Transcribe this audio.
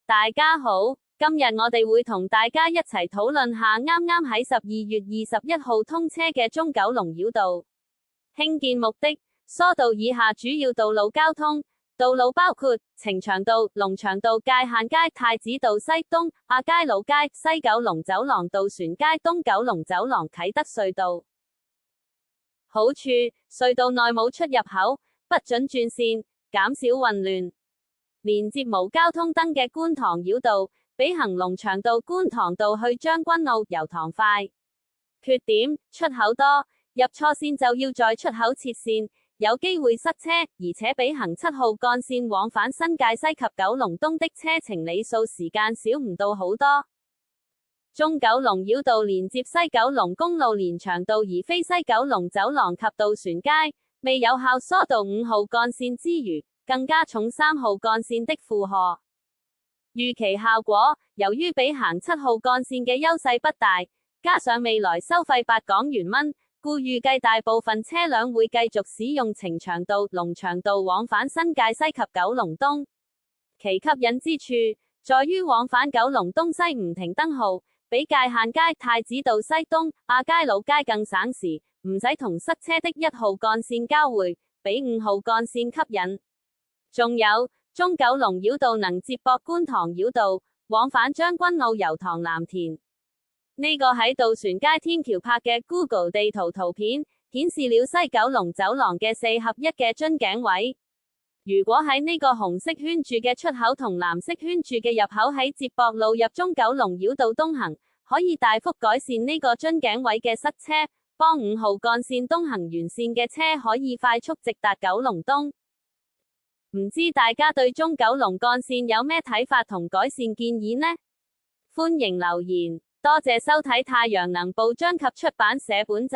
大家好，今日我哋會同大家一齊討論下啱啱喺12月21號通車嘅中九龍繞道。興建目的，疏導以下主要道路交通，道路包括呈祥道、龍翔道、界限街、太子道西東、亞皆老街、西九龍走廊、渡船街、東九龍走廊、啟德隧道。好處，隧道內冇出入口，不准轉線，減少混亂。連接無交通燈嘅觀塘繞道，比行龍翔道、觀塘道去將軍澳、油塘快。缺點，出口多，入錯線就要在出口切線，有機會塞車，而且比行7號幹線往返新界西及九龍東的車程里數時間少唔到好多。中九龍繞道連接西九龍公路連翔道而非西九龍走廊及渡船街，未有效疏導5號幹線之餘，更加重3號幹線的負荷。預期效果，由於比行7號幹線嘅優勢不大，加上未來收費8港元蚊，故預計大部分車輛會繼續使用呈祥道、龍翔道往返新界西及九龍東。其吸引之處，在於往返九龍東西唔停燈號，比界限街、太子道西東、亞皆老街更省時，唔使同塞車的1號幹線交匯，比5號幹線吸引。仲有，中九龍繞道能接駁觀塘繞道，往返將軍澳、油塘、藍田。呢個喺渡船街天橋拍嘅 Google 地圖圖片，顯示了西九龍走廊嘅4合1嘅樽頸位。如果喺呢個紅色圈住嘅出口同藍色圈住嘅入口喺接駁路入中九龍繞道東行，可以大幅改善呢個樽頸位嘅塞車，幫5號幹線東行沿線嘅車可以快速直達九龍東。唔知大家對中九龍幹線有咩睇法同改善建議呢？歡迎留言，多謝收睇太陽能報章及出版社本集。